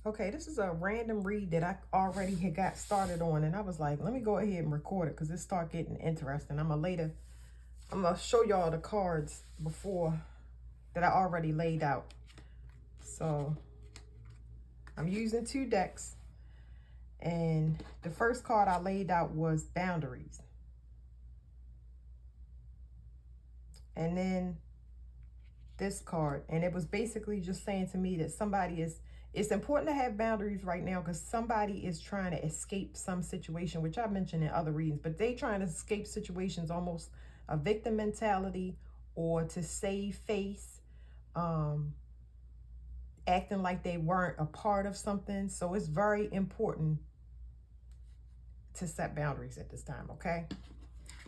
Okay, this is a random read that I already had got started on, and I was like, let me go ahead and record it because it start getting interesting. I'm gonna show y'all the cards before that I already laid out. So I'm using 2 decks, and the first card I laid out was boundaries. And then this card, and it was basically just saying to me that it's important to have boundaries right now because somebody is trying to escape some situation, which I mentioned in other readings, but they trying to escape situations, almost a victim mentality or to save face, acting like they weren't a part of something. So it's very important to set boundaries at this time, okay?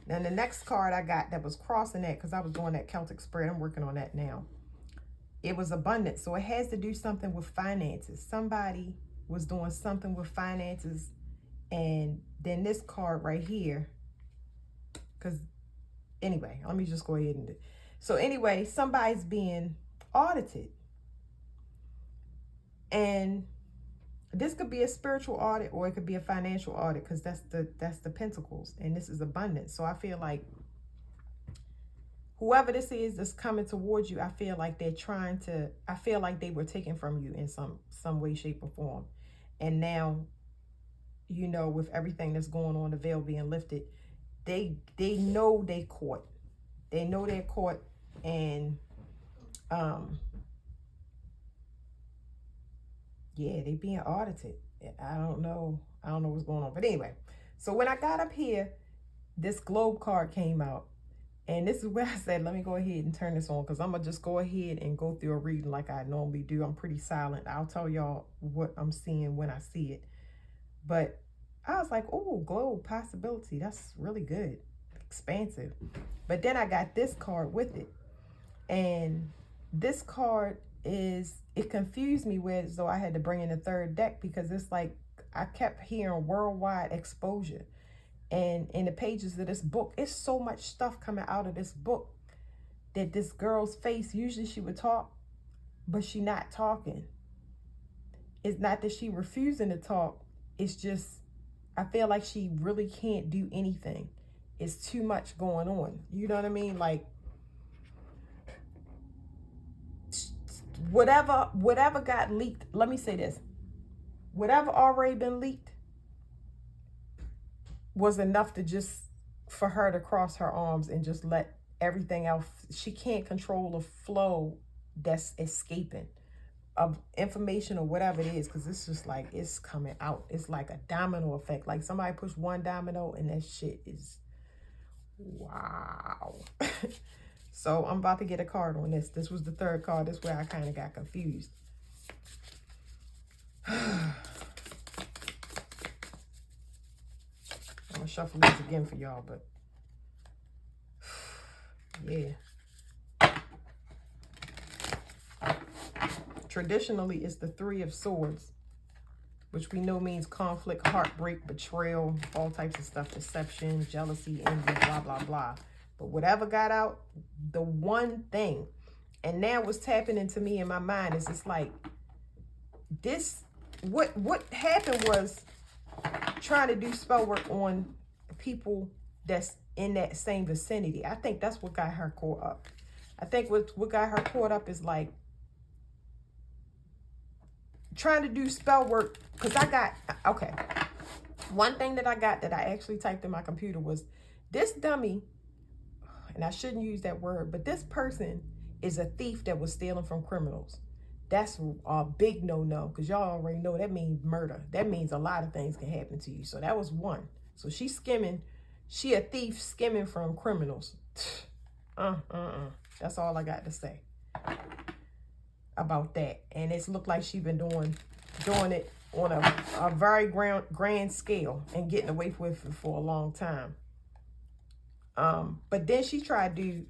Then the next card I got that was crossing that, because I was doing that Celtic spread, I'm working on that now. It was abundance, so it has to do something with finances. Somebody was doing something with finances. And then this card right here, because anyway, let me just go ahead and do. So anyway, somebody's being audited, and this could be a spiritual audit or it could be a financial audit, because that's the pentacles, and this is abundance. So I feel like whoever this is that's coming towards you, I feel like I feel like they were taken from you in some way, shape, or form. And now, you know, with everything that's going on, the veil being lifted, they know they caught. They know they're caught, and yeah, they being audited. I don't know what's going on. But anyway, so when I got up here, this globe card came out. And this is where I said, let me go ahead and turn this on, because I'm going to just go ahead and go through a reading like I normally do. I'm pretty silent. I'll tell y'all what I'm seeing when I see it. But I was like, oh, globe possibility. That's really good. Expansive. But then I got this card with it. And this card it confused me with as though I had to bring in a third deck, because it's like I kept hearing worldwide exposure. And in the pages of this book, it's so much stuff coming out of this book that this girl's face, usually she would talk, but she not talking. It's not that she refusing to talk. It's just, I feel like she really can't do anything. It's too much going on. You know what I mean? Like, whatever got leaked, let me say this. Whatever already been leaked was enough to just for her to cross her arms and just let everything else. She can't control the flow that's escaping of information or whatever it is, because it's just like it's coming out. It's like a domino effect. Like somebody pushed one domino and that shit is wow. So I'm about to get a card on this. This was the third card. This is where I kind of got confused. I'm gonna shuffle these again for y'all, but yeah. Traditionally, it's the 3 of Swords, which we know means conflict, heartbreak, betrayal, all types of stuff, deception, jealousy, envy, blah, blah, blah. But whatever got out, the one thing, and now what's tapping into me in my mind is it's like this, what happened was trying to do spell work on people that's in that same vicinity. I think that's what got her caught up. I think what got her caught up is like trying to do spell work, because I got, okay, one thing that I got that I actually typed in my computer was this dummy, and I shouldn't use that word, but this person is a thief that was stealing from criminals. That's a big no-no, because y'all already know that means murder. That means a lot of things can happen to you. So that was one. So she's skimming. She a thief skimming from criminals. That's all I got to say about that. And it's looked like she's been doing it on a very grand scale and getting away with it for a long time. But then she tried to do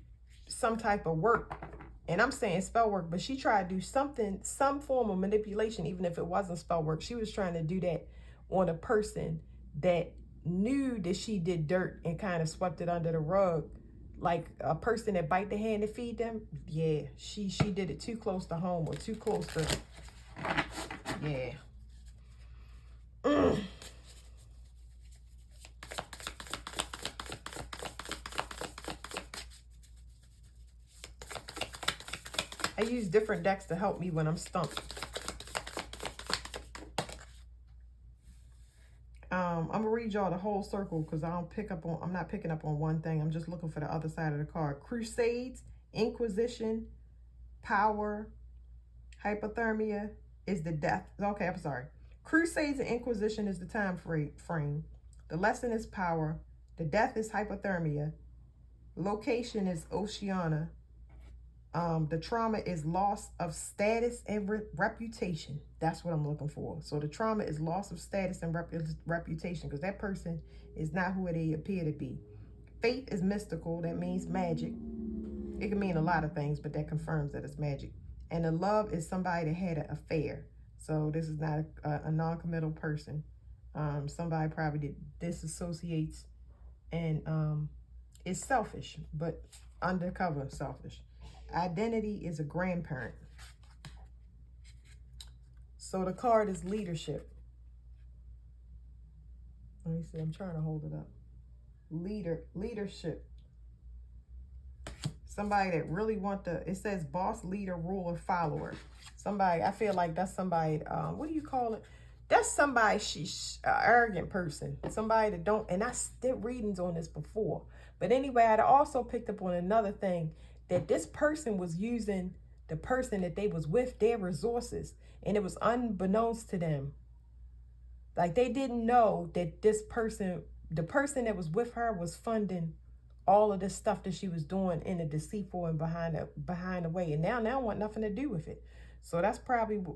some type of work. And I'm saying spell work, but she tried to do something, some form of manipulation, even if it wasn't spell work. She was trying to do that on a person that knew that she did dirt and kind of swept it under the rug. Like a person that bite the hand to feed them. Yeah, she did it too close to home, or too close to, yeah. going to use different decks to help me when I'm stumped. I'm going to read y'all the whole circle because I'm not picking up on one thing. I'm just looking for the other side of the card. Crusades, Inquisition, Power, Hypothermia is the death. Okay, I'm sorry. Crusades and Inquisition is the time frame. The lesson is power. The death is hypothermia. Location is Oceania. The trauma is loss of status and reputation. That's what I'm looking for. So the trauma is loss of status and reputation because that person is not who they appear to be. Faith is mystical. That means magic. It can mean a lot of things, but that confirms that it's magic. And the love is somebody that had an affair. So this is not a non-committal person. Somebody probably disassociates and is selfish, but undercover selfish. Identity is a grandparent. So the card is leadership. Let me see. I'm trying to hold it up. Leadership. Somebody that really it says boss, leader, ruler, follower. Somebody, I feel like that's somebody, what do you call it? That's somebody, she's an arrogant person. Somebody that don't, and I did readings on this before. But anyway, I'd also picked up on another thing, that this person was using the person that they was with, their resources. And it was unbeknownst to them. Like they didn't know that this person, the person that was with her was funding all of this stuff that she was doing in a deceitful and behind the way. And now I want nothing to do with it. So that's probably where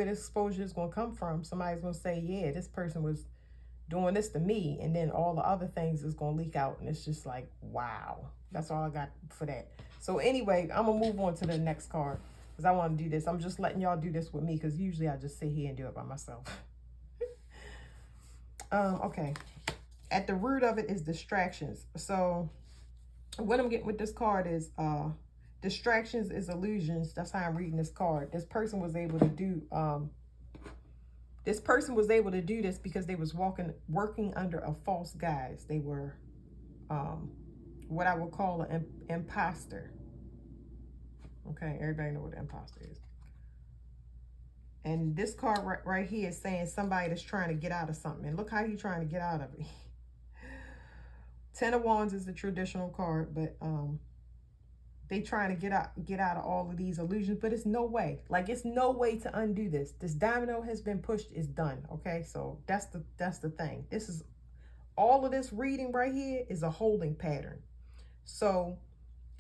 the exposure is going to come from. Somebody's going to say, yeah, this person was doing this to me. And then all the other things is going to leak out. And it's just like, wow. That's all I got for that. So anyway, I'm going to move on to the next card because I want to do this. I'm just letting y'all do this with me because usually I just sit here and do it by myself. Okay. At the root of it is distractions. So what I'm getting with this card is distractions is illusions. That's how I'm reading this card. This person was able to do this because they was working under a false guise. They were what I would call an imposter. Okay, everybody know what an imposter is. And this card right here is saying somebody that's trying to get out of something. And look how he's trying to get out of it. 10 of Wands is the traditional card, but they trying to get out of all of these illusions, but it's no way. Like it's no way to undo this. This domino has been pushed, it's done. Okay, so that's the thing. This is all of this reading right here is a holding pattern. So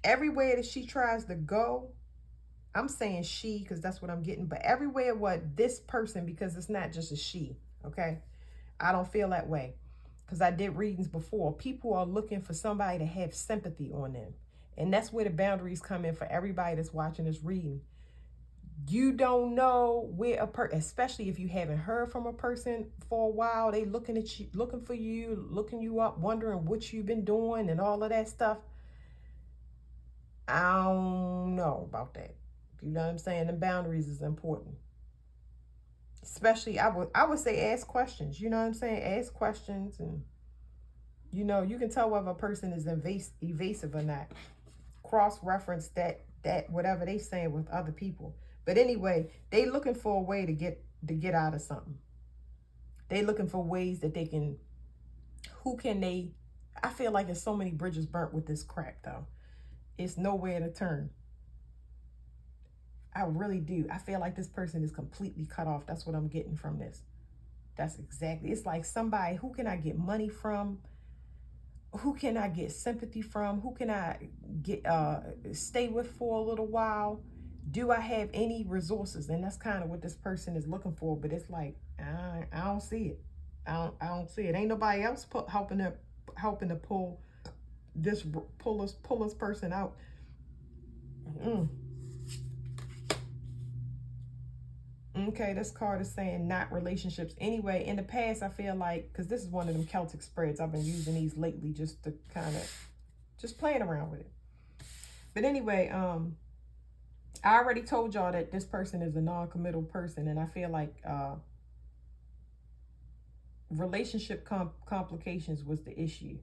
everywhere that she tries to go, I'm saying she because that's what I'm getting, but everywhere what this person, because it's not just a she, okay? I don't feel that way because I did readings before. People are looking for somebody to have sympathy on them. And that's where the boundaries come in for everybody that's watching this reading. You don't know where especially if you haven't heard from a person for a while, they looking at you, looking for you, looking you up, wondering what you've been doing and all of that stuff. I don't know about that. You know what I'm saying? The boundaries is important. Especially, I would say ask questions. You know what I'm saying? Ask questions, and you know, you can tell whether a person is evasive or not. Cross-reference that whatever they saying with other people. But anyway, they looking for a way to get out of something. They looking for ways that they can. I feel like there's so many bridges burnt with this crack though. It's nowhere to turn. I really do. I feel like this person is completely cut off. That's what I'm getting from this. That's exactly. It's like somebody, who can I get money from? Who can I get sympathy from? Who can I get stay with for a little while? Do I have any resources? And that's kind of what this person is looking for. But it's like, I don't see it. I don't see it. Ain't nobody else helping to pull this person out. Okay, this card is saying not relationships. Anyway, in the past, I feel like, because this is one of them Celtic spreads, I've been using these lately just to kind of, just playing around with it. But anyway, I already told y'all that this person is a non-committal person, and I feel like relationship complications was the issue.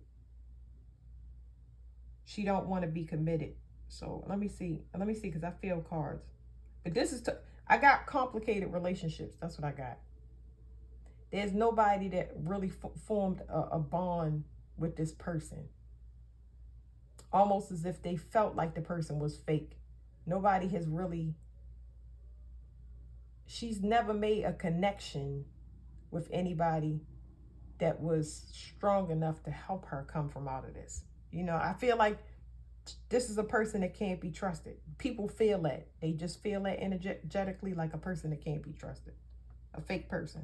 She don't want to be committed. So let me see. Let me see, because I feel cards. But this is, I got complicated relationships. That's what I got. There's nobody that really formed a bond with this person. Almost as if they felt like the person was fake. Nobody has really, she's never made a connection with anybody that was strong enough to help her come from out of this. You know, I feel like this is a person that can't be trusted. People feel that. They just feel that energetically, like a person that can't be trusted. A fake person.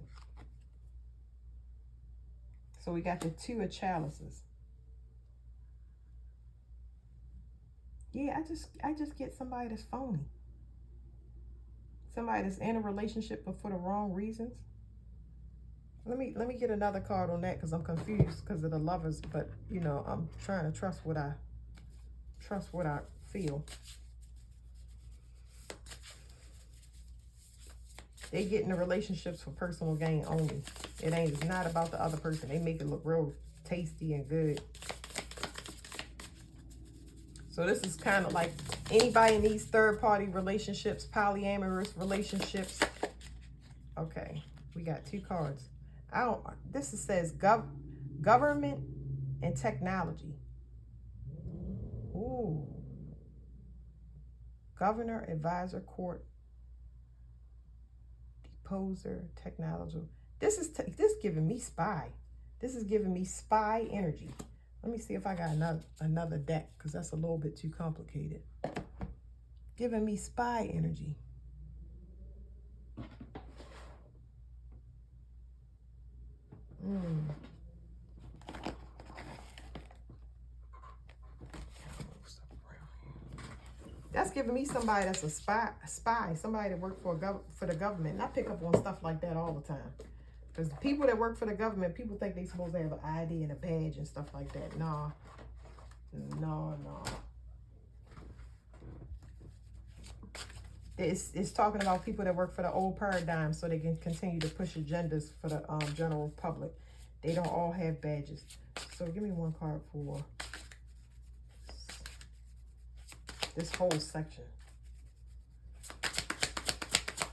So we got the 2 of chalices. Yeah, I just get somebody that's phony. Somebody that's in a relationship but for the wrong reasons. Let me get another card on that, because I'm confused because of the Lovers, but you know, I'm trying to trust what I feel. They get into relationships for personal gain only. It's not about the other person. They make it look real tasty and good. So this is kind of like anybody in these third-party relationships, polyamorous relationships. Okay, we got 2 cards. Says government and technology. Ooh. Governor, advisor, court, deposer, technology. This giving me spy. This is giving me spy energy. Let me see if I got another deck, because that's a little bit too complicated. Giving me spy energy. That's giving me somebody that's a spy, somebody that works for the government. And I pick up on stuff like that all the time. Because the people that work for the government, people think they're supposed to have an ID and a badge and stuff like that. No. It's talking about people that work for the old paradigm so they can continue to push agendas for the general public. They don't all have badges. So give me one card for this whole section.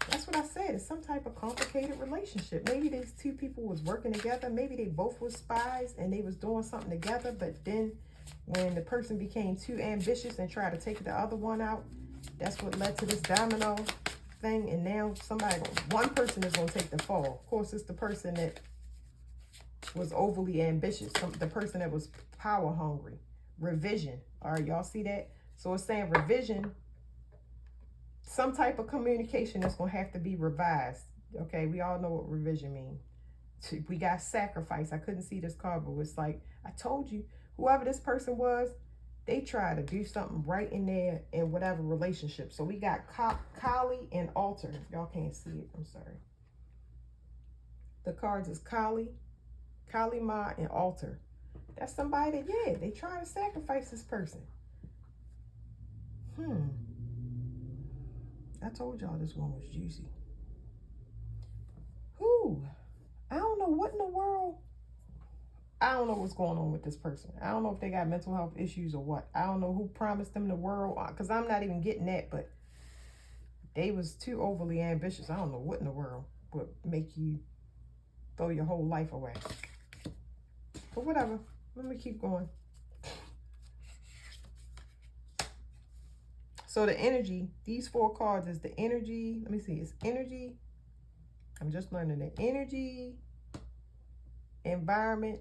That's what I said. It's some type of complicated relationship. Maybe these 2 people was working together. Maybe they both were spies and they was doing something together. But then when the person became too ambitious and tried to take the other one out, that's what led to this domino thing. And now one person is going to take the fall. Of course, it's the person that was overly ambitious. The person that was power hungry. Revision. All right, y'all see that? So it's saying revision. Some type of communication is going to have to be revised. Okay, we all know what revision means. We got sacrifice. I couldn't see this card, but it's like, I told you, whoever this person was, they tried to do something right in there in whatever relationship. So we got Kali and Altar. Y'all can't see it. I'm sorry. The cards is Kali, Ma, and Altar. That's somebody that, yeah, they try to sacrifice this person. I told y'all this one was juicy. I don't know what in the world. I don't know what's going on with this person. I don't know if they got mental health issues or what. I don't know who promised them the world, because I'm not even getting that, but they was too overly ambitious. I don't know what in the world would make you throw your whole life away. But whatever. Let me keep going. So the energy, these 4 cards is the energy. Let me see. It's energy. I'm just learning the energy, environment,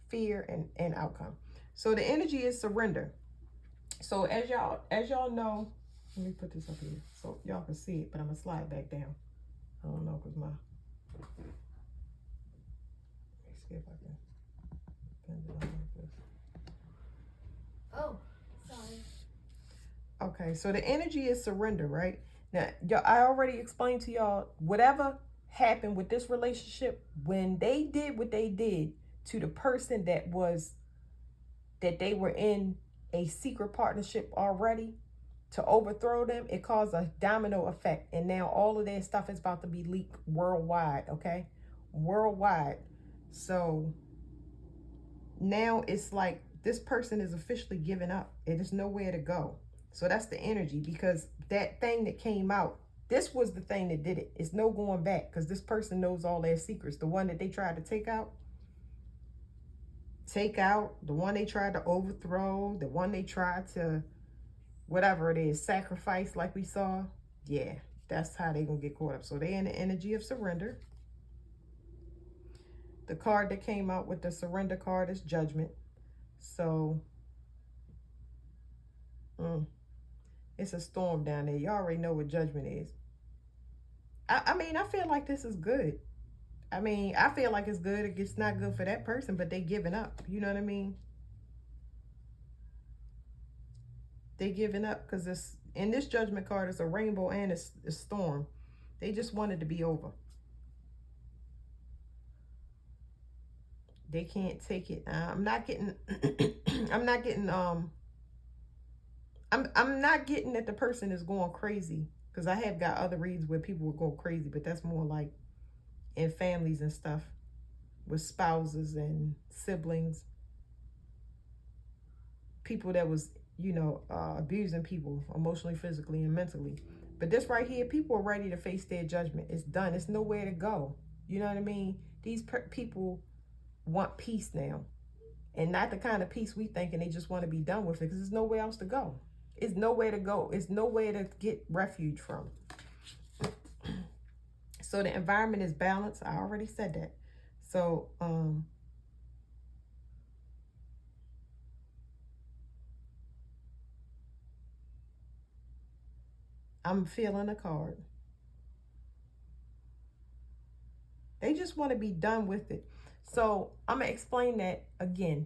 fear, and outcome. So the energy is surrender. So as y'all know, let me put this up here so y'all can see it, but I'm gonna slide back down. I don't know, because let me see if I can bend it on like this. Oh, sorry. Okay, so the energy is surrender, right? Now, I already explained to y'all whatever happened with this relationship when they did what they did to the person that they were in a secret partnership already to overthrow them. It caused a domino effect, and now all of their stuff is about to be leaked worldwide. Okay, worldwide. So now it's like this person is officially giving up. It is nowhere to go. So that's the energy, because that thing that came out, this was the thing that did it. It's no going back, because this person knows all their secrets. The one that they tried to take out, the one they tried to overthrow, the one they tried to, whatever it is, sacrifice like we saw. Yeah, that's how they gonna get caught up. So they in the energy of surrender. The card that came out with the surrender card is Judgment. So it's a storm down there. You already know what Judgment is. I mean, I feel like this is good. I mean, I feel like it's good. It's not good for that person, but they giving up. You know what I mean? They giving up because this, in this Judgment card, it's a rainbow and a storm. They just wanted to be over. They can't take it. I'm not getting I'm not getting I'm not getting that the person is going crazy, because I have got other reads where people will go crazy, but that's more like in families and stuff, with spouses and siblings, people that was, you know, abusing people emotionally, physically, and mentally. But this right here, people are ready to face their judgment. It's done. It's nowhere to go. You know what I mean? These people want peace now, and not the kind of peace we think, and they just want to be done with it, because there's nowhere else to go. It's nowhere to go. It's nowhere to get refuge from. So the environment is balanced. I already said that. So I'm feeling a card. They just want to be done with it. So I'm going to explain that again.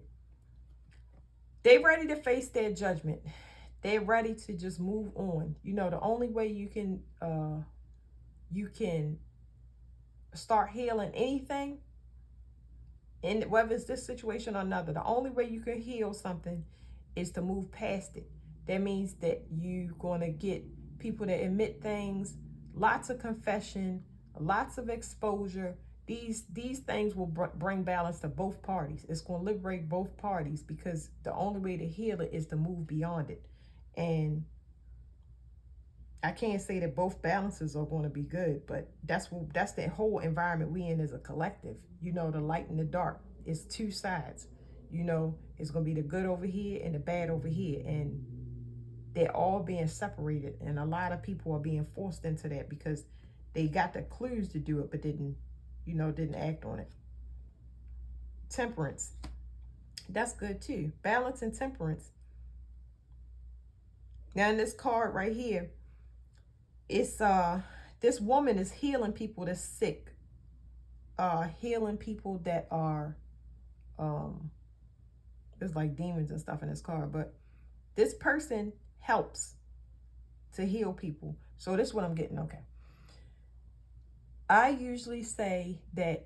They're ready to face their judgment. They're ready to just move on. You know, the only way you can start healing anything, and whether it's this situation or another, the only way you can heal something is to move past it. That means that you're going to get people that admit things, lots of confession, lots of exposure. These things will bring balance to both parties. It's going to liberate both parties, because the only way to heal it is to move beyond it. And I can't say that both balances are going to be good, but that's that whole environment we in as a collective. You know, the light and the dark. It's two sides. You know, it's going to be the good over here and the bad over here, and they're all being separated. And a lot of people are being forced into that because they got the clues to do it, but didn't act on it. Temperance. That's good too. Balance and temperance. Now in this card right here, it's this woman is healing people that's sick, healing people that are there's like demons and stuff in this card, but this person helps to heal people. So this is what I'm getting. Okay, I usually say that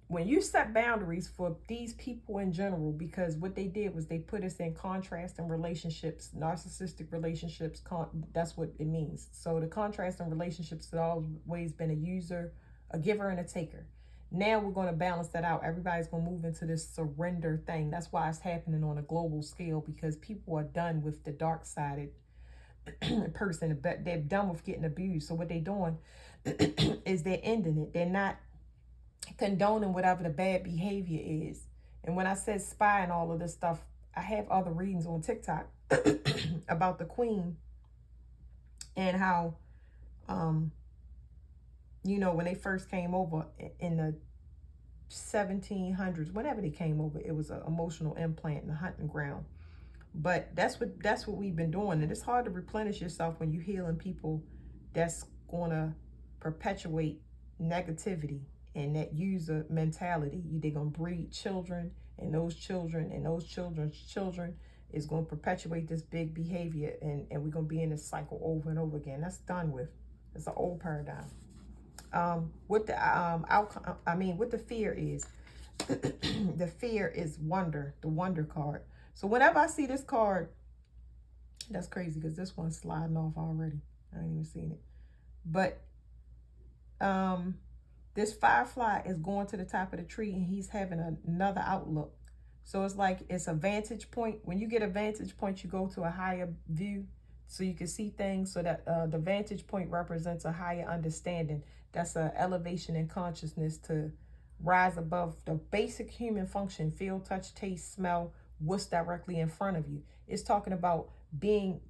when you set boundaries for these people in general, because what they did was they put us in contrast in relationships, narcissistic relationships, that's what it means. So the contrast in relationships has always been a user, a giver, and a taker. Now we're going to balance that out. Everybody's going to move into this surrender thing. That's why it's happening on a global scale, because people are done with the dark-sided person. They're done with getting abused. So what they're doing is they're ending it. They're not condoning whatever the bad behavior is. And when I said spy and all of this stuff, I have other readings on TikTok about the queen and how you know, when they first came over in the 1700s, whenever they came over, it was an emotional implant and a hunting ground. But that's what we've been doing. And it's hard to replenish yourself when you're healing people that's going to perpetuate negativity and that user mentality. They're going to breed children, and those children and those children's children is going to perpetuate this big behavior, and we're going to be in this cycle over and over again. That's done with. It's an old paradigm. What the outcome, what the fear is. The fear is wonder, the wonder card. So whenever I see this card, that's crazy because this one's sliding off already. I ain't even seen it. But this firefly is going to the top of the tree, and he's having another outlook. So it's like it's a vantage point. When you get a vantage point, you go to a higher view so you can see things. So that the vantage point represents a higher understanding. That's an elevation in consciousness to rise above the basic human function: feel, touch, taste, smell, what's directly in front of you. It's talking about having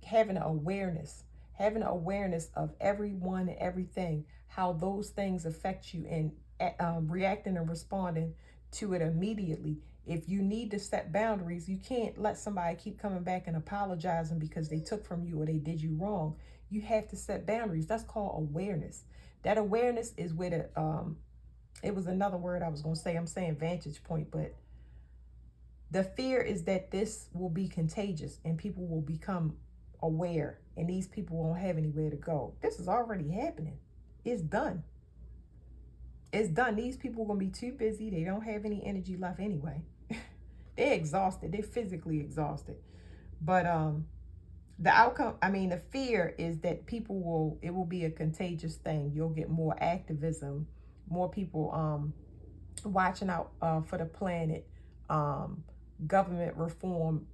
having awareness of everyone and everything, how those things affect you, and reacting and responding to it immediately. If you need to set boundaries, you can't let somebody keep coming back and apologizing because they took from you or they did you wrong. You have to set boundaries. That's called awareness. That awareness is where it was another word I was going to say. I'm saying vantage point, but the fear is that this will be contagious and people will become aware and these people won't have anywhere to go. This is already happening. It's done. It's done. These people are going to be too busy. They don't have any energy left anyway. They're exhausted. They're physically exhausted. But the outcome, the fear is that it will be a contagious thing. You'll get more activism, more people watching out for the planet, government reform,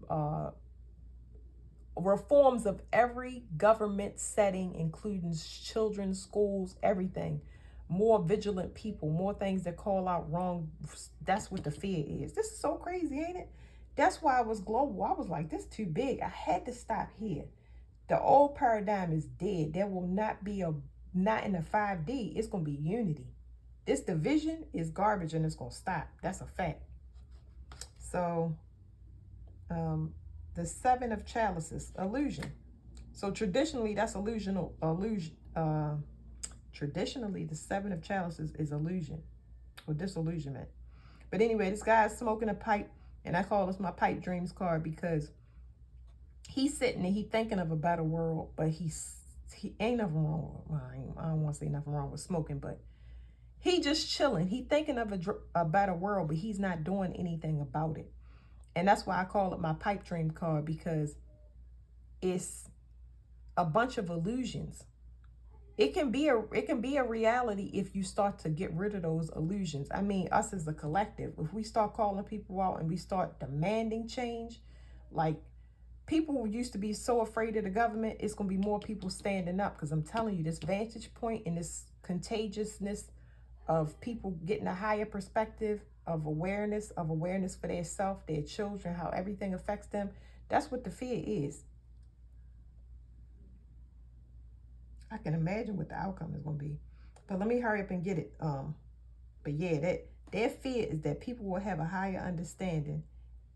reforms of every government setting, including children, schools, everything. More vigilant people, more things that call out wrong. That's what the fear is. This is so crazy, ain't it? That's why it was global. I was like, this is too big. I had to stop here. The old paradigm is dead. There will not be not in the 5D. It's going to be unity. This division is garbage and it's going to stop. That's a fact. So, the 7 of chalices, illusion. So traditionally, that's illusion. Traditionally, the 7 of chalices is illusion or disillusionment. But anyway, this guy is smoking a pipe, and I call this my pipe dreams card because he's sitting and he's thinking of a better world, but he ain't nothing wrong with, I don't want to say nothing wrong with smoking, but he just chilling. He thinking of a better world, but he's not doing anything about it. And that's why I call it my pipe dream card, because it's a bunch of illusions. It can be a reality if you start to get rid of those illusions. Us as a collective, if we start calling people out and we start demanding change, like people used to be so afraid of the government, it's going to be more people standing up, because I'm telling you, this vantage point and this contagiousness of people getting a higher perspective of awareness for their self, their children, how everything affects them. That's what the fear is. I can imagine what the outcome is going to be. But let me hurry up and get it. But yeah, their fear is that people will have a higher understanding,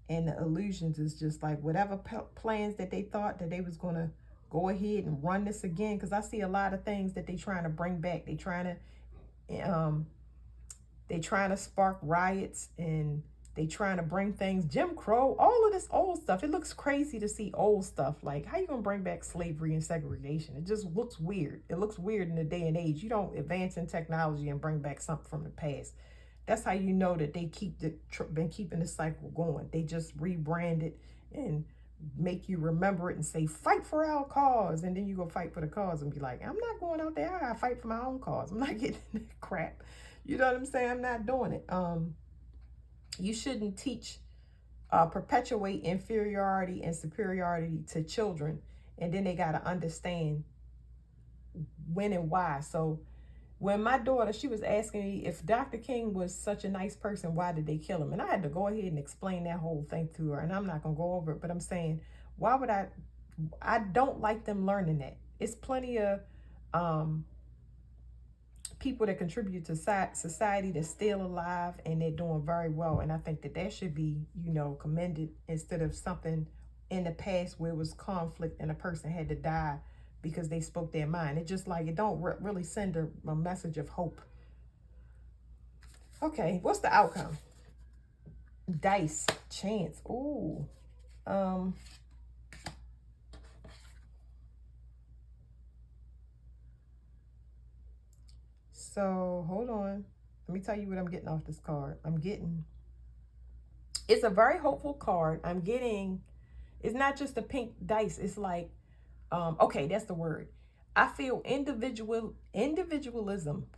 and the illusions is just like whatever plans that they thought that they was going to go ahead and run this again. Because I see a lot of things that they trying to bring back. They trying to spark riots, and they trying to bring things, Jim Crow, all of this old stuff. It looks crazy to see old stuff. Like, how you gonna bring back slavery and segregation? It just looks weird. It looks weird in the day and age. You don't advance in technology and bring back something from the past. That's how you know that they been keeping the cycle going. They just rebrand it and make you remember it and say, fight for our cause. And then you go fight for the cause and be like, I'm not going out there. I gotta fight for my own cause. I'm not getting that crap. You know what I'm saying? I'm not doing it. You shouldn't perpetuate inferiority and superiority to children, and then they got to understand when and why. So when my daughter, she was asking me if Dr. King was such a nice person, why did they kill him? And I had to go ahead and explain that whole thing to her, and I'm not going to go over it, but I'm saying, why would I don't like them learning that. It's plenty of people that contribute to society that's still alive and they're doing very well. And I think that should be, commended, instead of something in the past where it was conflict and a person had to die because they spoke their mind. It just like, it don't really send a message of hope. Okay, what's the outcome? Dice, chance. Ooh. So hold on. Let me tell you what I'm getting off this card. It's a very hopeful card. It's not just a pink dice. It's like, okay, that's the word. I feel individualism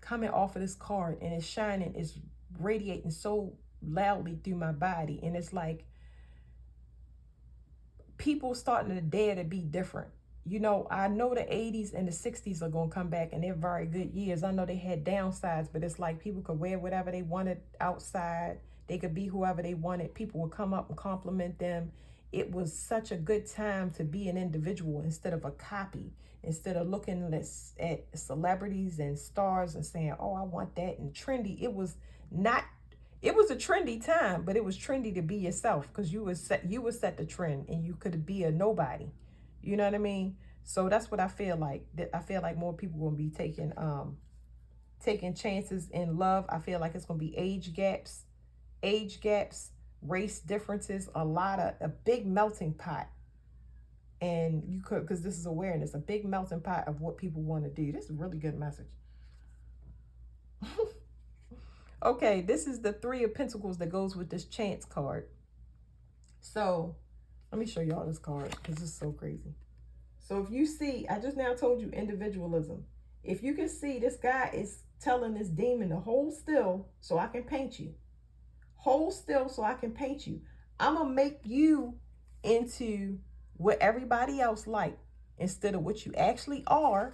coming off of this card, and it's shining, it's radiating so loudly through my body. And it's like, people starting to dare to be different. You know, I know the 80s and the 60s are going to come back and they're very good years. I know they had downsides, but it's like people could wear whatever they wanted outside. They could be whoever they wanted. People would come up and compliment them. It was such a good time to be an individual instead of a copy, instead of looking at celebrities and stars and saying, oh, I want that, and trendy. It was not, it was a trendy time, but it was trendy to be yourself because you would set the trend and you could be a nobody. You know what I mean? So that's what I feel like. I feel like more people will be taking chances in love. I feel like it's going to be age gaps, race differences, a big melting pot. And you could, because this is awareness, a big melting pot of what people want to do. This is a really good message. Okay, this is the Three of Pentacles that goes with this Chance card. So let me show y'all this card because it's so crazy. So if you see, I just now told you individualism. If you can see, this guy is telling this demon to hold still so I can paint you. Hold still so I can paint you. I'm going to make you into what everybody else like instead of what you actually are.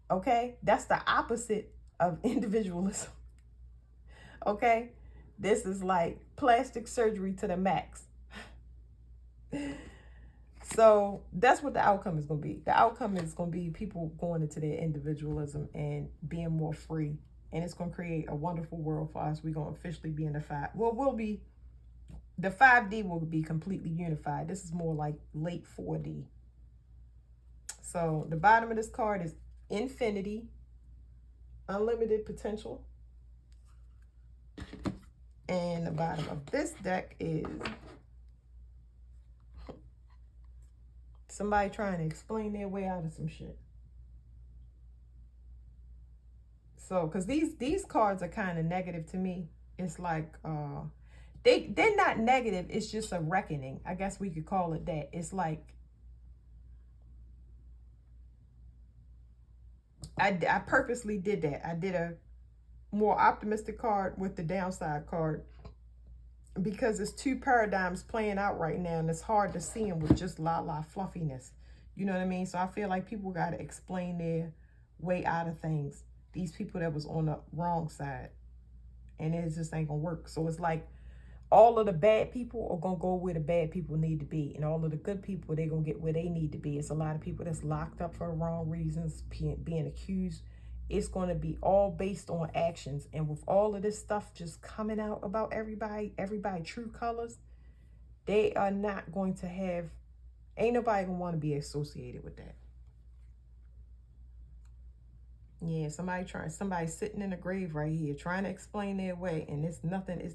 Okay? That's the opposite of individualism. Okay? This is like plastic surgery to the max. So that's what the outcome is going to be. The outcome is going to be people going into their individualism and being more free. And it's going to create a wonderful world for us. We're going to officially be in the the 5D will be completely unified. This is more like late 4D. So the bottom of this card is infinity, unlimited potential. And the bottom of this deck is somebody trying to explain their way out of some shit. So, because these cards are kind of negative to me. It's like, they're not negative. It's just a reckoning. I guess we could call it that. It's like, I purposely did that. I did a more optimistic card with the downside card because it's two paradigms playing out right now, and it's hard to see them with just la fluffiness. You know what I mean? So I feel like people got to explain their way out of things. These people that was on the wrong side, and it just ain't gonna work. So it's like all of the bad people are gonna go where the bad people need to be, and all of the good people, they're gonna get where they need to be. It's a lot of people that's locked up for wrong reasons, being accused. It's going to be all based on actions. And with all of this stuff just coming out about everybody true colors, they are not going to have, ain't nobody going to want to be associated with that. Yeah, somebody sitting in a grave right here trying to explain their way, and it's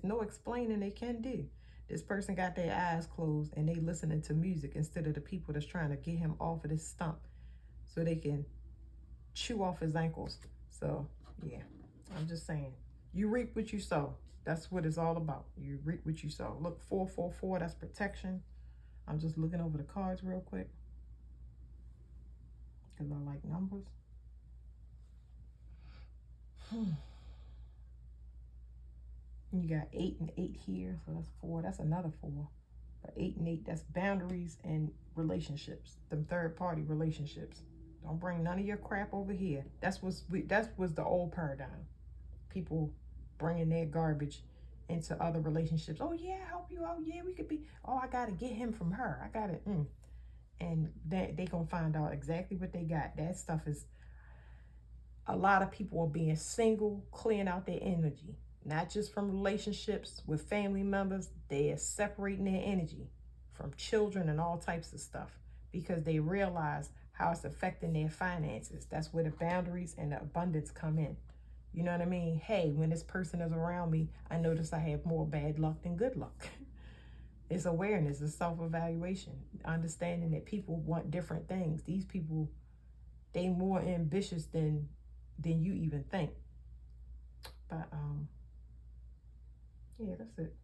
no explaining they can do. This person got their eyes closed and they listening to music instead of the people that's trying to get him off of this stump so they can chew off his ankles. So yeah, I'm just saying, you reap what you sow. That's what it's all about. You reap what you sow. Look, 444, that's protection. I'm just looking over the cards real quick because I like numbers. You got 8 and 8 here, so that's 4. That's another 4. But 8 and 8, that's boundaries and relationships, them third party relationships. Don't bring none of your crap over here. That was the old paradigm. People bringing their garbage into other relationships. Oh yeah, help you out. Yeah, we could be. Oh, I gotta get him from her. I gotta. And they gonna find out exactly what they got. That stuff is. A lot of people are being single, clearing out their energy, not just from relationships with family members. They are separating their energy from children and all types of stuff because they realize how it's affecting their finances. That's where the boundaries and the abundance come in. You know what I mean? Hey, when this person is around me, I notice I have more bad luck than good luck. It's awareness, it's self-evaluation, understanding that people want different things. These people, they more ambitious than you even think. But yeah, that's it.